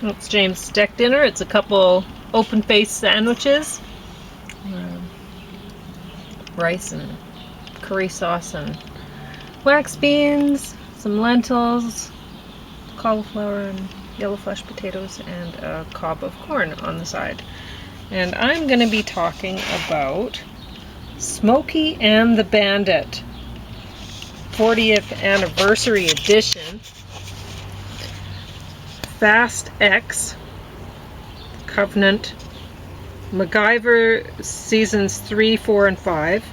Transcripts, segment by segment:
It's James' deck dinner. It's a couple open-faced sandwiches, rice and curry sauce and wax beans, some lentils, cauliflower and yellow flesh potatoes, and a cob of corn on the side. And I'm going to be talking about Smokey and the Bandit 40th anniversary edition, Fast X, Covenant, MacGyver seasons 3, 4, and 5,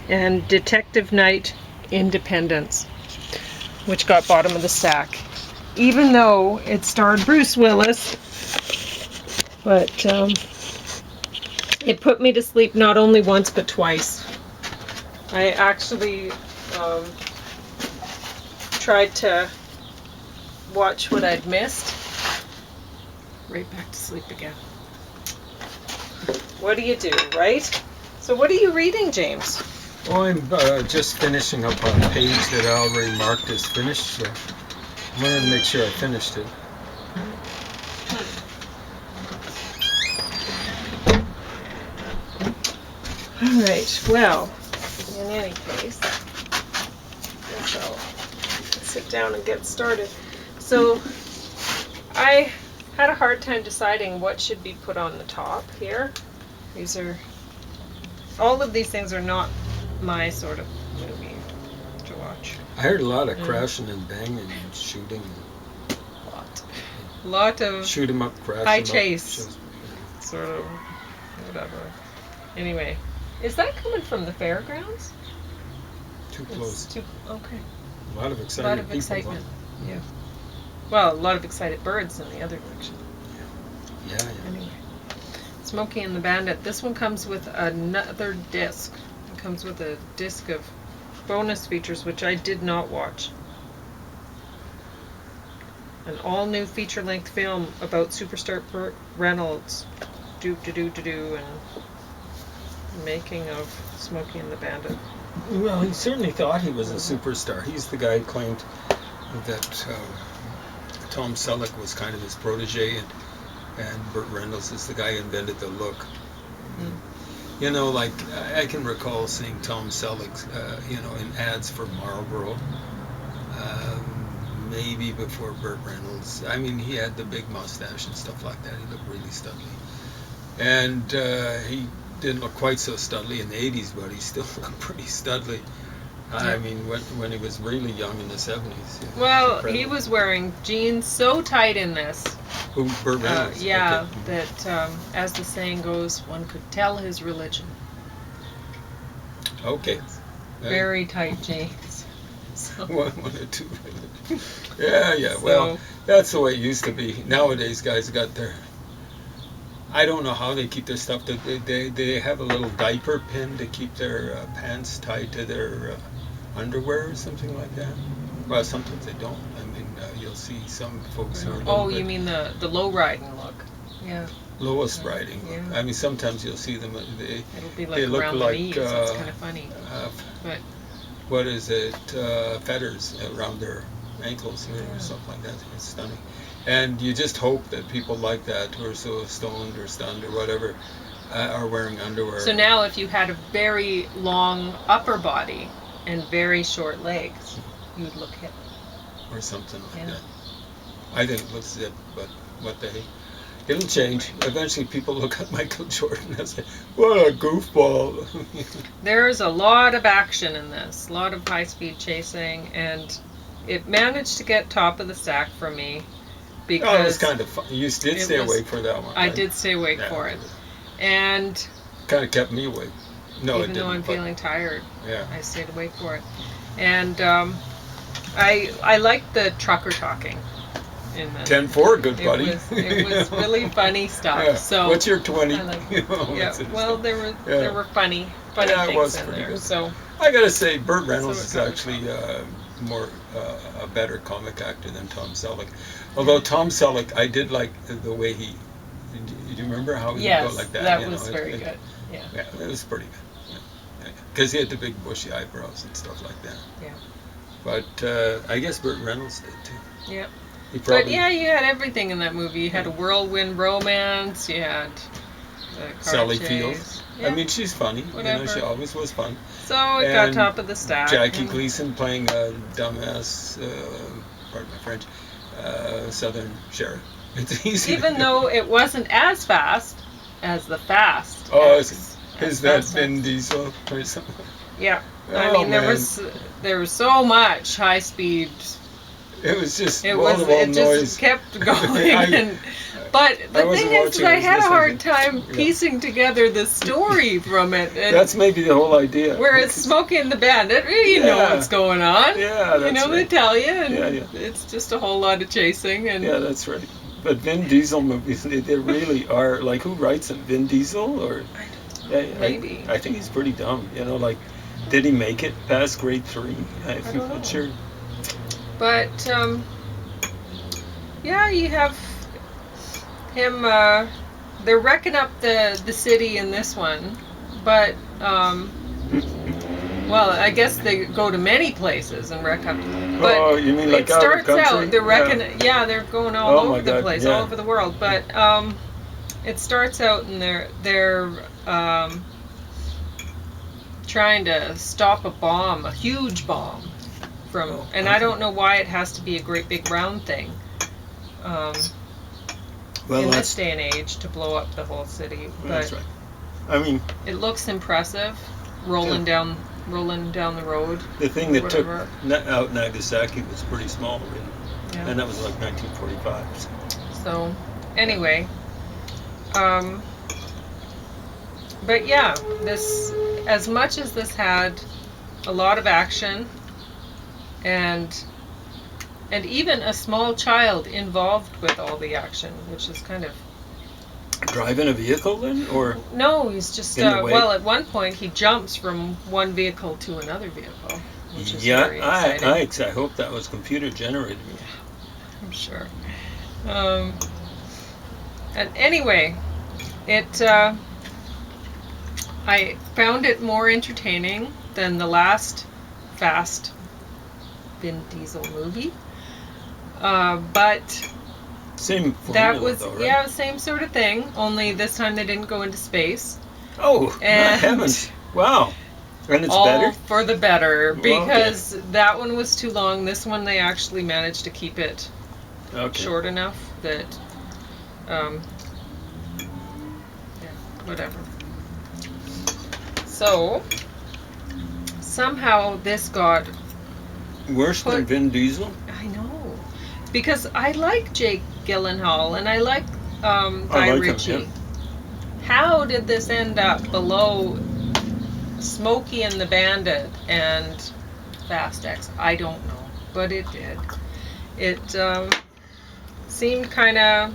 and Detective Night Independence, which got bottom of the stack. Even though it starred Bruce Willis, but it put me to sleep not only once but twice. I actually tried to watch what I'd missed. Right back to sleep again. What do you do, right? So what are you reading, James? Well, I'm just finishing up a page that I already marked as finished, so I wanted to make sure I finished it. All right, well, in any case, I guess I'll sit down and get started. So, I had a hard time deciding what should be put on the top here. All of these things are not my sort of movie to watch. I heard a lot of crashing and banging and shooting. A lot of shoot 'em up, crash 'em high up, chase, sort of, whatever. Anyway, is that coming from the fairgrounds? Too close. Okay. A lot of A exciting lot of people. excitement. Yeah. Well, a lot of excited birds in the other direction. Yeah. Anyway, Smokey and the Bandit. This one comes with another disc. It comes with a disc of bonus features, which I did not watch. An all-new feature-length film about superstar Burt Reynolds, and making of Smokey and the Bandit. Well, he certainly thought he was a superstar. He's the guy who claimed that Tom Selleck was kind of his protege, and Burt Reynolds is the guy who invented the look. You know, like I can recall seeing Tom Selleck, in ads for Marlboro. Maybe before Burt Reynolds. I mean, he had the big mustache and stuff like that. He looked really studly. And he didn't look quite so studly in the 80s, but he still looked pretty studly. I mean, when he was really young in the 70s. Well, incredible. he was wearing jeans so tight in this. Who, Burt Reynolds? Yeah, Okay. that, as the saying goes, one could tell his religion. Okay. Very tight jeans. So. One or two. Yeah. Well, that's the way it used to be. Nowadays, guys got their. I don't know how they keep their stuff. They have a little diaper pin to keep their pants tied to their underwear or something like that. Well, sometimes they don't. I mean, you'll see some folks who are. You mean the low riding look? Yeah. Lowest riding. Yeah. I mean, sometimes you'll see them. It'll be like they look around like, the knees. It's kind of funny. But. What is it? Feathers around their ankles or something like that. It's stunning. And you just hope that people like that, who are so stoned or stunned or whatever, are wearing underwear. So now if you had a very long upper body and very short legs, you would look hip. Or something like that. I think it looks hip, but what the heck? It'll change. Eventually people look at Michael Jordan and say, what a goofball. There's a lot of action in this, a lot of high-speed chasing, and it managed to get top of the stack for me. Because it was kind of fun. You did stay awake for that one, right? I did stay awake for it. And kind of kept me awake. No, even it didn't. Though I'm feeling tired, yeah. I stayed awake for it. And I liked the trucker talking. 10-4, good buddy. It was really funny stuff. Yeah. So what's your 20? Well, there were funny things in there. Good. So I gotta say, Burt Reynolds is actually more a better comic actor than Tom Selleck. Although Tom Selleck, I did like the way he. Do you remember how he would go like that? That was very good. Yeah, it was pretty good. Because he had the big bushy eyebrows and stuff like that. Yeah. But I guess Burt Reynolds did too. Yeah. He probably, But yeah, you had everything in that movie. You had a whirlwind romance. You had the car Sally chase. Fields. Yeah. I mean, she's funny. Whatever. She always was fun. So it got And top of the stack. Jackie and- Gleason playing a dumbass, pardon my French, Southern sheriff. It's easy. Even though it wasn't as fast as the Fast. Oh, X, is as that Fast Vin X. Diesel or something? Yeah. Oh, I mean, there man. was so much high speed. It was just It wall-to-wall just noise. kept going. But the wasn't thing is watching that I it, had a listening hard to it. time Yeah. piecing together the story from it. And That's maybe the whole idea. whereas Smokey and the Bandit, you know Yeah. what's going on. Yeah, You that's know, they right. tell you, and Yeah. it's just a whole lot of chasing. And Yeah, that's right. But Vin Diesel movies, they really are, like, who writes them? Vin Diesel? Or yeah, maybe. I think he's pretty dumb. You know, like, did he make it past grade 3? I'm don't know. not sure. But yeah, you have him. They're wrecking up the city in this one, but well, I guess they go to many places and wreck up. But Oh, you mean like it out of starts country? out. They're wrecking. Yeah, they're going all Oh, my over the God, place, yeah. all over the world. But it starts out and they're trying to stop a bomb, a huge bomb, from. Oh, and I don't know why it has to be a great big round thing. Well, In that's, this day and age, to blow up the whole city, that's but right. I mean, it looks impressive, rolling down the road. the thing that took Whatever. out Nagasaki was pretty small, really. Yeah. And that was like 1945. So. So, anyway, but yeah, this, as much as this had a lot of action, and even a small child involved with all the action, which is kind of. Driving a vehicle then? Or No, he's just, In the way? well, at one point he jumps from one vehicle to another vehicle, which is yeah, very exciting. I hope that was computer generated. I'm sure. And anyway, I found it more entertaining than the last Fast Vin Diesel movie. But Same that formula, was, though, right? yeah, same sort of thing, only this time they didn't go into space. Oh, my And heavens. Wow. And it's all better? for the better, Well, okay. because that one was too long. This one they actually managed to keep it Okay. short enough that, yeah, whatever. So, somehow this got, Worse than Put- Vin Diesel? I know, because I like Jake Gyllenhaal and I like Guy like him, Ritchie. yeah. How did this end up below Smokey and the Bandit and Fast X? I don't know, but it did. It seemed kind of.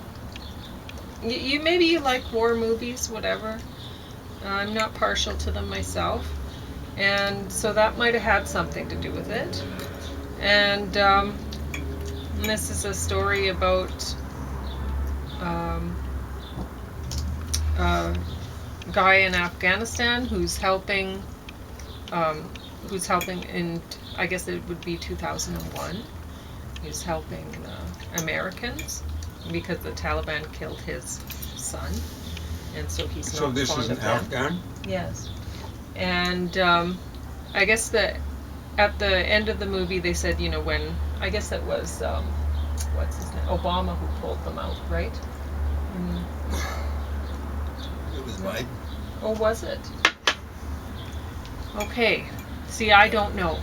You maybe you like war movies, whatever. I'm not partial to them myself, and so that might have had something to do with it. And this is a story about a guy in Afghanistan who's helping in, I guess it would be 2001. He's helping Americans because the Taliban killed his son, and so he's not So this fond is an of them. Afghan? Yes. And I guess that at the end of the movie they said, when, I guess it was, what's his name? Obama who pulled them out, right? It was Biden. Or was it? Okay. See, I don't know.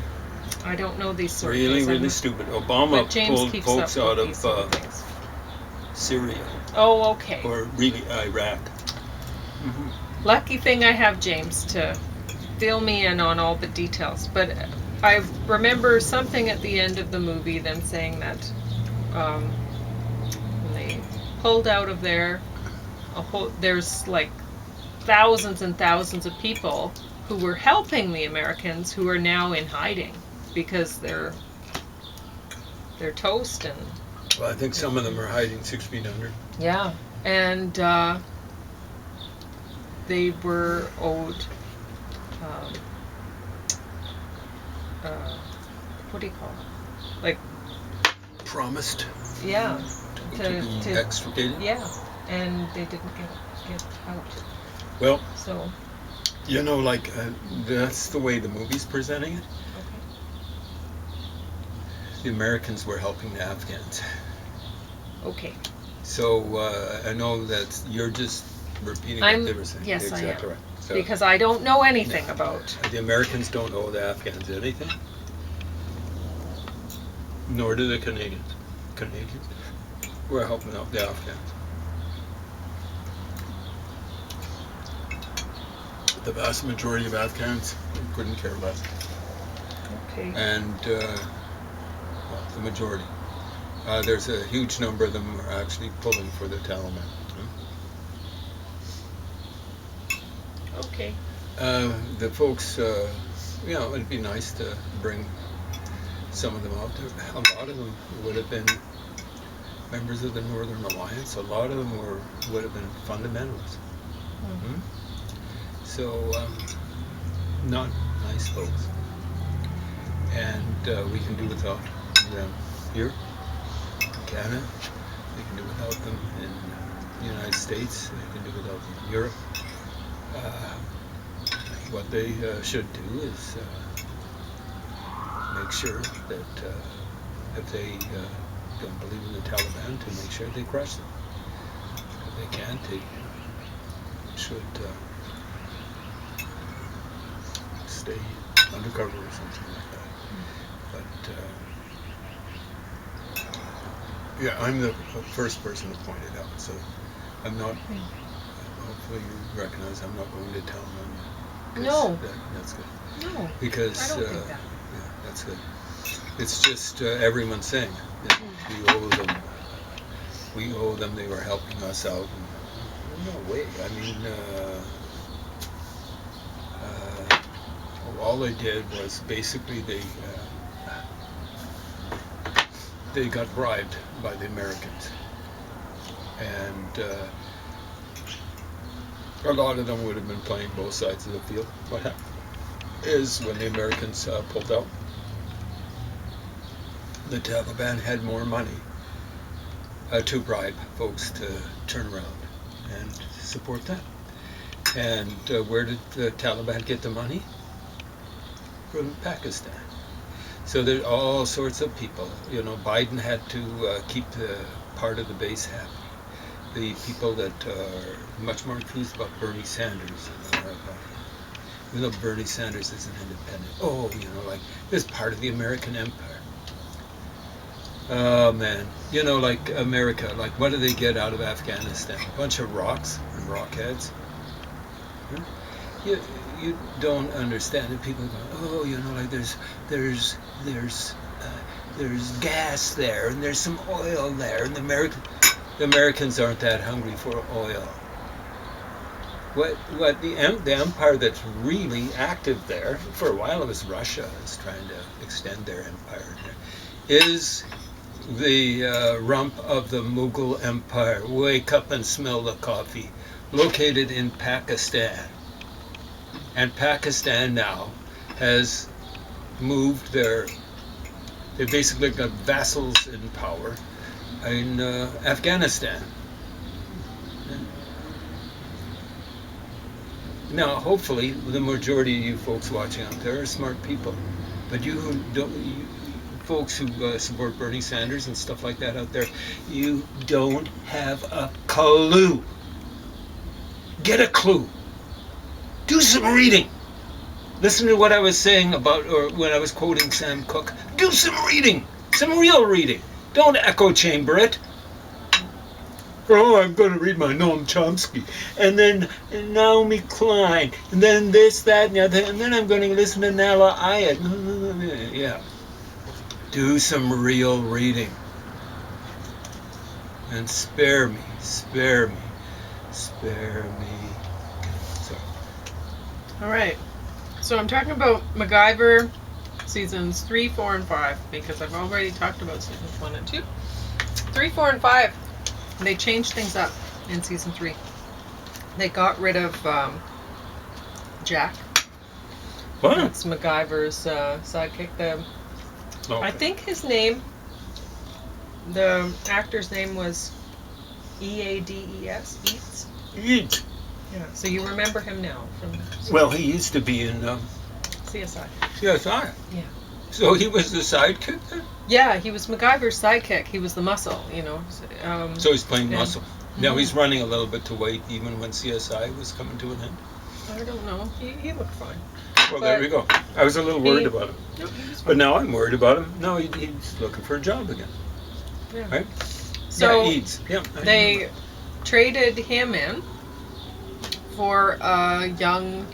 I don't know these sort of Really, things. really stupid. Obama But James pulled keeps folks up out with of these sort of things. Syria. Oh, okay. Or really Iraq. Lucky thing I have James to fill me in on all the details. But I remember something at the end of the movie, them saying that when they pulled out of there, there's like thousands and thousands of people who were helping the Americans who are now in hiding because they're toast and. Well, I think some of them are hiding 6 feet under. Yeah, and they were owed, what do you call it? Like, Promised. Yeah. To be extricated? Yeah. And they didn't get out. Well, So. you know, like, that's the way the movie's presenting it. Okay. The Americans were helping the Afghans. Okay. So I know that you're just repeating what they were saying. Yes, exactly I am. Right. So, Because I don't know anything about. the Americans don't owe the Afghans anything, nor do the Canadians. Canadians were helping out the Afghans. The vast majority of Afghans couldn't care less. Okay. And, well, the majority. There's a huge number of them are actually pulling for the Taliban. Okay. The folks, you know, it'd be nice to bring some of them out there. A lot of them would have been members of the Northern Alliance. A lot of them would have been fundamentalists. Mm-hmm. So, not nice folks. And we can do without them here in Canada. We can do without them in the United States. We can do without them in Europe. What they should do is make sure that if they don't believe in the Taliban, to make sure they crush them. If they can't, they should stay undercover or something like that. But yeah, I'm the first person to point it out, so I'm not. Hopefully, you recognize I'm not going to tell them. No. That's good. No. Because I don't think that. yeah, that's good. It's just everyone saying that we owe them. We owe them. They were helping us out. And, no way. I mean, all they did was basically they got bribed by the Americans, and a lot of them would have been playing both sides of the field. What happened is when the Americans pulled out, the Taliban had more money to bribe folks to turn around and support them. And where did the Taliban get the money? From Pakistan. So there's all sorts of people. You know, Biden had to keep the part of the base happy. The people that are much more enthused about Bernie Sanders, even though Bernie Sanders is an independent. Oh, you know, like this part of the American empire. Oh man, you know, like America, like what do they get out of Afghanistan? A bunch of rocks and rockheads. You don't understand it. People go, oh, you know, like there's gas there and there's some oil there, and the Americans aren't that hungry for oil. What the empire that's really active there, for a while it was Russia, is trying to extend their empire there, is the rump of the Mughal Empire. Wake up and smell the coffee. Located in Pakistan. And Pakistan now has moved they basically got vassals in power in Afghanistan. Now, hopefully, the majority of you folks watching out there are smart people. But folks who support Bernie Sanders and stuff like that out there, you don't have a clue. Get a clue. Do some reading. Listen to what I was saying about, or when I was quoting Sam Cooke. Do some reading. Some real reading. Don't echo chamber it. Oh, I'm going to read my Noam Chomsky, and then Naomi Klein, and then this, that, and the other, and then I'm going to listen to Nala Ayed. Yeah. Do some real reading. And spare me. Sorry. All right. So I'm talking about MacGyver seasons 3, 4, and 5 because I've already talked about seasons 1 and 2. 3, 4, and 5. They changed things up in season 3. They got rid of Jack. What? That's MacGyver's sidekick. Okay. I think his name The actor's name was Eades. Eats. Eat. Yeah. So you remember him now from Well, he used to be in CSI. CSI. Yeah. So he was the sidekick then? Yeah, he was MacGyver's sidekick. He was the muscle, So he's playing yeah. muscle. Now he's running a little bit to weight even when CSI was coming to an end. I don't know. He looked fine. Well, there we go. I was a little worried about him. No, he was fine. But now I'm worried about him. No, he's looking for a job again. Yeah. Right? So yeah, Eads. Yeah, they traded him in for a young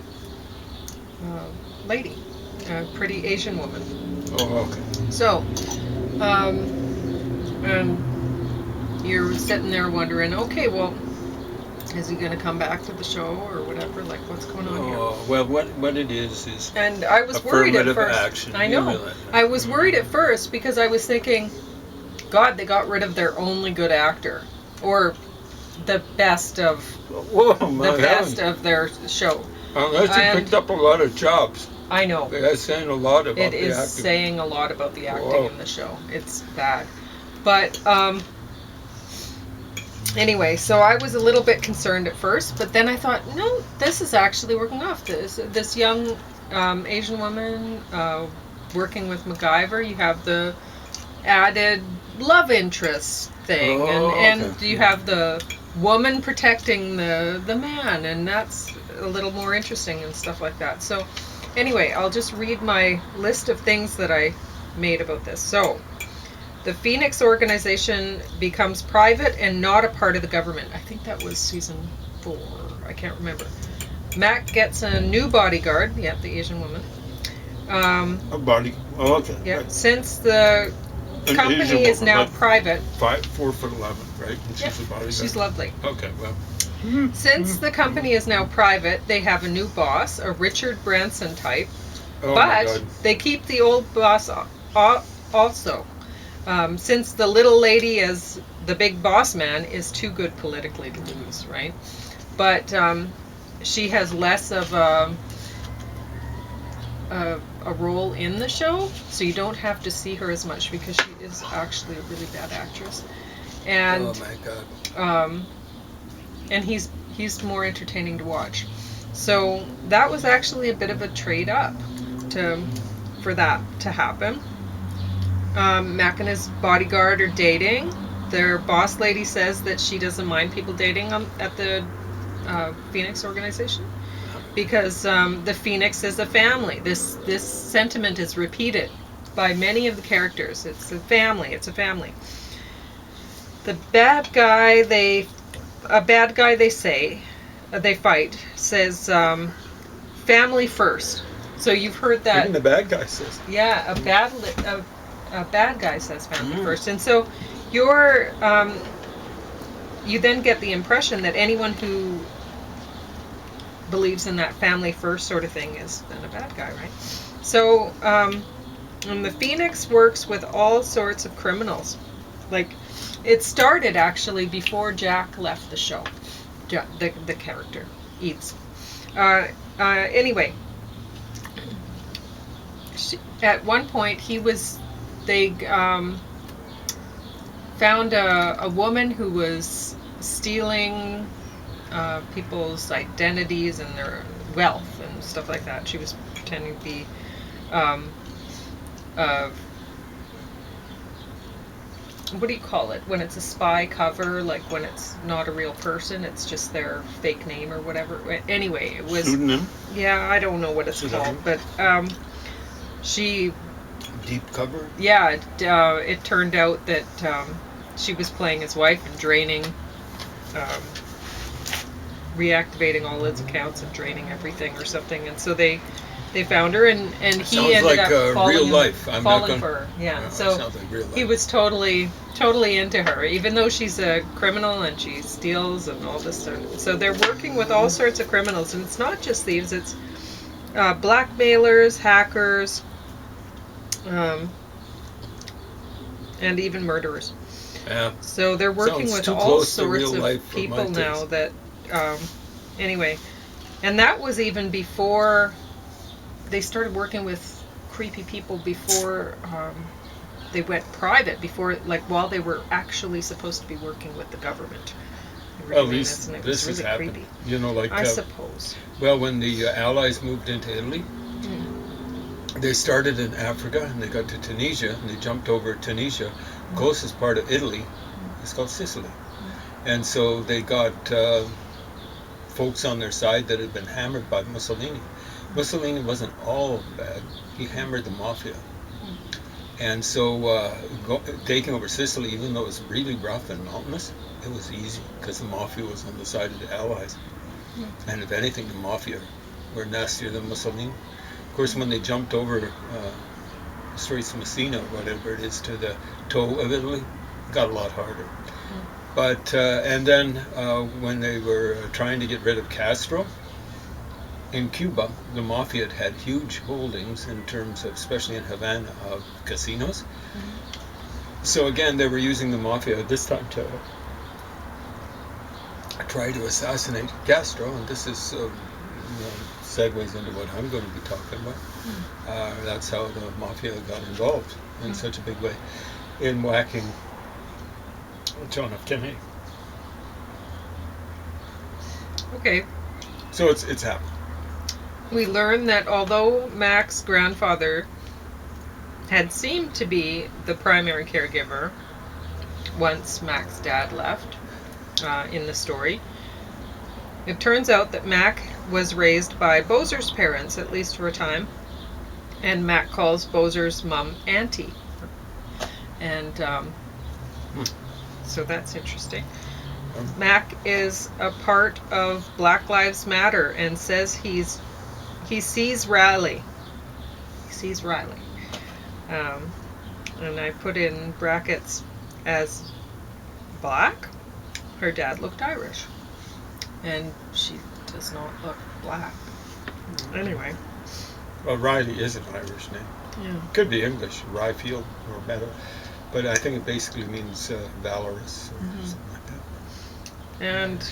lady, a pretty Asian woman. Oh, okay. So, and you're sitting there wondering, okay, well, is he going to come back to the show or whatever? Like, what's going on here? Oh, well, what it is. And I was worried at affirmative first. action. I know. I was worried at first because I was thinking, God, they got rid of their only good actor, or the best of their show. Unless he picked up a lot of jobs. I know. That's saying a lot about the acting. It is saying a lot about the acting in the show. It's bad. But anyway, so I was a little bit concerned at first, but then I thought, no, this is actually working off. This young Asian woman working with MacGyver. You have the added love interest thing, and you have the woman protecting the man, and that's a little more interesting and stuff like that. So anyway, I'll just read my list of things that I made about this. So, the Phoenix organization becomes private and not a part of the government. I think that was season 4. I can't remember. Mac gets a new bodyguard. Yeah, the Asian woman. A body. Oh, okay. Yeah, right. Since the company is now private. 4'11", right? And she's a bodyguard. She's lovely. Okay, well. Since the company is now private, they have a new boss, a Richard Branson type. Oh, my but God. they keep the old boss also. Since the little lady as the big boss man is too good politically to lose, right? But she has less of a role in the show, so you don't have to see her as much because she is actually a really bad actress. And oh my God. And he's more entertaining to watch. So that was actually a bit of a trade up for that to happen. Mac and his bodyguard are dating. Their boss lady says that she doesn't mind people dating at the Phoenix organization because the Phoenix is a family. This sentiment is repeated by many of the characters. It's a family. It's a family. The bad guy they fight says family first. So you've heard that. Even the bad guy says. Yeah, a bad guy says family first, and so you then get the impression that anyone who believes in that family first sort of thing is then a bad guy, right? So and the Phoenix works with all sorts of criminals. Like, it started actually before Jack left the show. The character Eats. Anyway, at one point they found a woman who was stealing people's identities and their wealth and stuff like that. She was pretending to be what do you call it when it's a spy cover, like when it's not a real person, it's just their fake name or whatever. Anyway, it was pseudonym. Yeah, I don't know what it's called, but she deep cover. Yeah, it turned out that she was playing his wife and draining, reactivating all his accounts and draining everything or something, and so they found her, and he ended up falling for her. Yeah, no, so like real life. He was totally into her, even though she's a criminal and she steals and all this sort of. So they're working with all sorts of criminals, and it's not just thieves; it's blackmailers, hackers, and even murderers. Yeah. So they're working with all sorts of people now. That anyway, and that was even before. They started working with creepy people before they went private before, like while they were actually supposed to be working with the government. Well, at least and it this was has really happened. creepy. You know, like I suppose. well, when the Allies moved into Italy, they started in Africa and they got to Tunisia and they jumped over Tunisia. The closest part of Italy is called Sicily, and so they got folks on their side that had been hammered by Mussolini. Mussolini wasn't all bad; he hammered the mafia. And so taking over Sicily, even though it was really rough and mountainous, it was easy because the mafia was on the side of the Allies. And if anything, the mafia were nastier than Mussolini. Of course, when they jumped over the Straits of Messina, whatever it is, to the toe of Italy, it got a lot harder. But and then when they were trying to get rid of Castro, in Cuba, the mafia had huge holdings in terms of, especially in Havana, of casinos. So again, they were using the mafia at this time to try to assassinate Castro, and this is segues into what I'm going to be talking about. That's how the mafia got involved in such a big way in whacking John F. Kennedy. Okay. So it's happened. We learn that although Mac's grandfather had seemed to be the primary caregiver once Mac's dad left in the story, it turns out that Mac was raised by Bozer's parents, at least for a time, and Mac calls Bozer's mom Auntie. And so that's interesting. Mac is a part of Black Lives Matter and says he sees Riley. He sees Riley. And I put in brackets as black. Her dad looked Irish. And she does not look black. Anyway. Well, Riley is an Irish name. Yeah. Could be English, Ryefield or Meadow. But I think it basically means valorous or something like that. And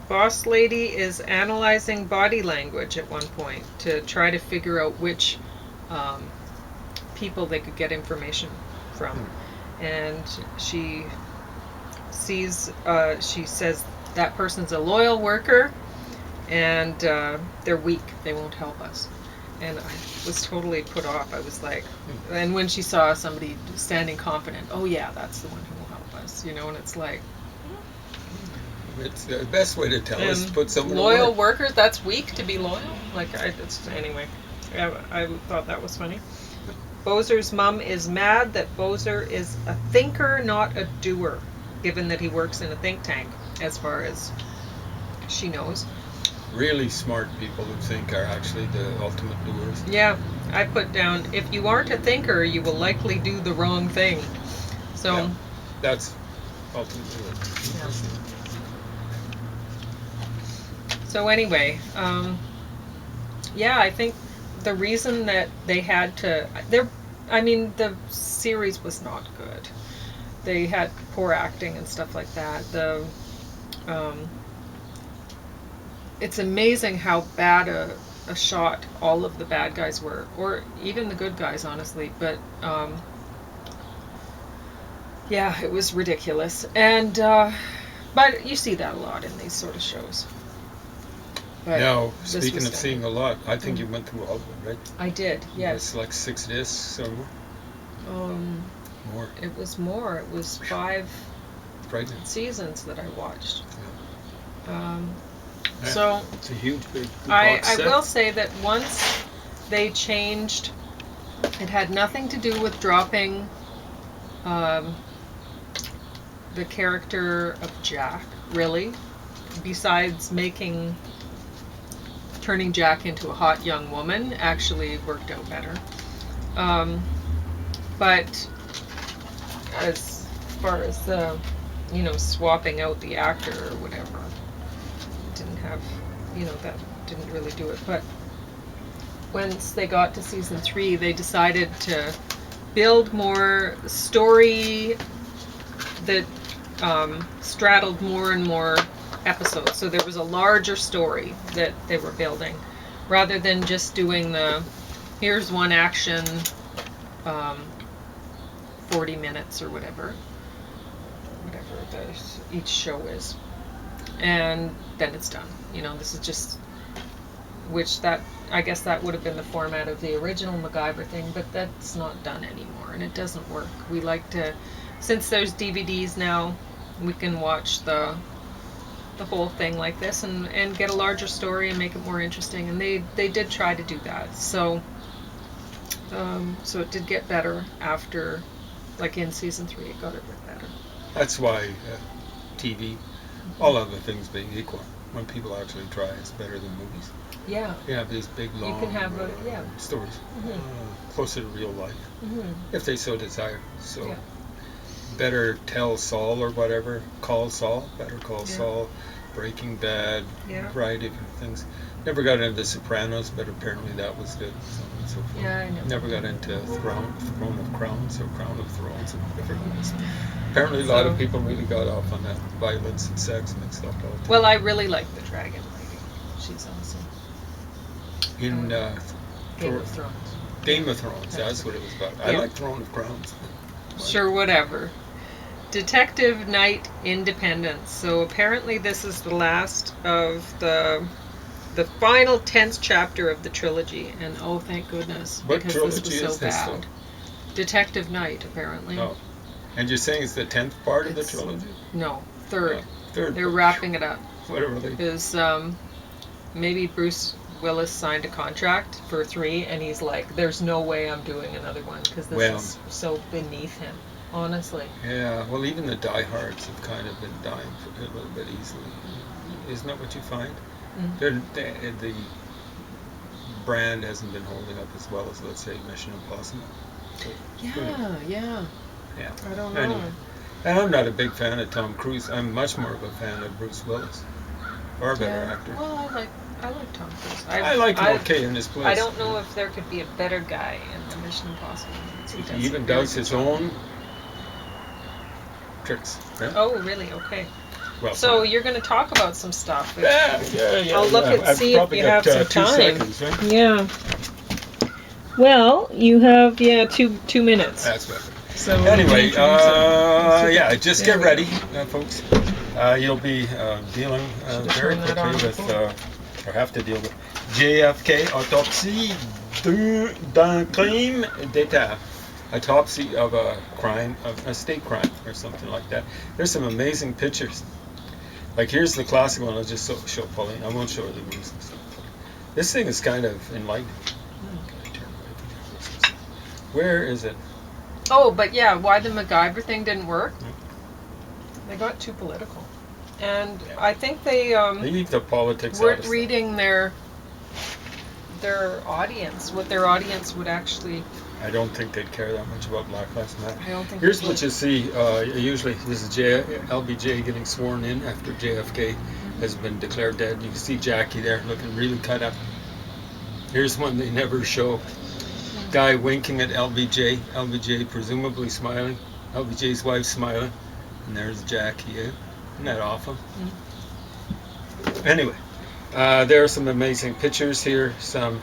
Boss Lady is analyzing body language at one point to try to figure out which people they could get information from. And she sees, she says that person's a loyal worker and they're weak, they won't help us. And I was totally put off. I was like, and when she saw somebody standing confident, oh yeah, that's the one who will help us, and it's like, it's the best way to tell us to put someone loyal workers, that's weak to be loyal. Like anyway, I thought that was funny. Bozer's mom is mad that Bozer is a thinker, not a doer, given that he works in a think tank, as far as she knows. Really smart people who think are actually the ultimate doers. Yeah, I put down, if you aren't a thinker, you will likely do the wrong thing. So yeah, that's ultimately it. Yeah. So anyway, I think the reason that they had to, the series was not good. They had poor acting and stuff like that. It's amazing how bad a shot all of the bad guys were, or even the good guys, honestly. But it was ridiculous. And but you see that a lot in these sort of shows. But now, speaking of seeing a lot, I think you went through all of them, right? I did, yes. It's like 6 discs or more? More. It was more. It was 5 seasons that I watched. Yeah. So it's a huge, big I will say that once they changed, it had nothing to do with dropping the character of Jack, really, besides turning Jack into a hot young woman actually worked out better. But as far as the, swapping out the actor or whatever, didn't have, that didn't really do it. But once they got to season 3, they decided to build more story that straddled more and more episodes. So there was a larger story that they were building, rather than just doing here's one action 40 minutes or whatever each show is, and then it's done. This is just, which that, I guess that would have been the format of the original MacGyver thing, but that's not done anymore, and it doesn't work. We like to, since there's DVDs now, we can watch the whole thing like this and get a larger story and make it more interesting, and they did try to do that. So it did get better after, like in season 3, it got a bit better. That's why TV, all other things being equal, when people actually try, it's better than movies. Yeah. You have these big, long you can have stories, closer to real life, if they so desire. So, Better Tell Saul or whatever, Call Saul, Better Call Saul, Breaking Bad, variety of things. Never got into The Sopranos, but apparently that was good, so on and so forth. Yeah, I know. Never got into Throne of Crowns or Crown of Thrones or whatever it was. Apparently a lot of people really got off on that violence and sex mixed up all the time. Well, I really like the Dragon Lady. She's awesome. In Game of Thrones. Game of Thrones, that's what it was about. I like Throne of Crowns. Sure, whatever. Detective Knight Independence. So apparently this is the last of the final 10th chapter of the trilogy, and oh, thank goodness, What because trilogy this was so is this, bad. Detective Knight, apparently. Oh, and you're saying it's the 10th part of the trilogy? No, third. Third. They're wrapping it up. Whatever they. Because maybe Bruce Willis signed a contract for 3, and he's like, "There's no way I'm doing another one because this is so beneath him." Honestly. Yeah, well, even the diehards have kind of been dying a little bit easily. Isn't that what you find? The brand hasn't been holding up as well as, let's say, Mission Impossible. So, Yeah. I don't know. Anyway, and I'm not a big fan of Tom Cruise. I'm much more of a fan of Bruce Willis. Far better actor. Well, I like Tom Cruise. I like him okay in this place. I don't know if there could be a better guy in the Mission Impossible. He even does his own tricks. Yeah? Oh, really? Okay. Well, so you're going to talk about some stuff. Yeah. I'll look and see if you have some 2 time. seconds, right? Yeah. Well, you have 2 minutes. That's better. So anyway, just get ready, folks. You'll be dealing very quickly with, or have to deal with, JFK autopsie d'un crime d'État. Autopsy of a crime, of a state crime, or something like that. There's some amazing pictures. Like here's the classic one. I'll just show Pauline. I won't show her the movies and stuff. This thing is kind of enlightening. Where is it? Oh, but why the MacGyver thing didn't work? They got too political, and I think they leave the politics weren't reading their audience, what their audience would actually. I don't think they'd care that much about Black Lives Matter. I don't think. Here's what you see. Usually, this is LBJ getting sworn in after JFK has been declared dead. You can see Jackie there looking really cut up. Here's one they never show. Guy winking at LBJ. LBJ presumably smiling. LBJ's wife smiling. And there's Jackie. Isn't that awful? Anyway, there are some amazing pictures here. Some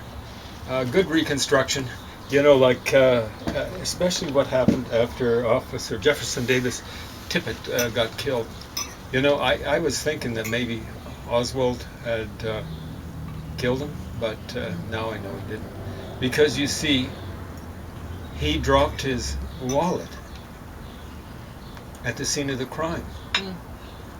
good reconstruction. You know, like especially what happened after Officer Jefferson Davis Tippit got killed. You know, I was thinking that maybe Oswald had killed him, but now I know he didn't. Because you see, he dropped his wallet at the scene of the crime.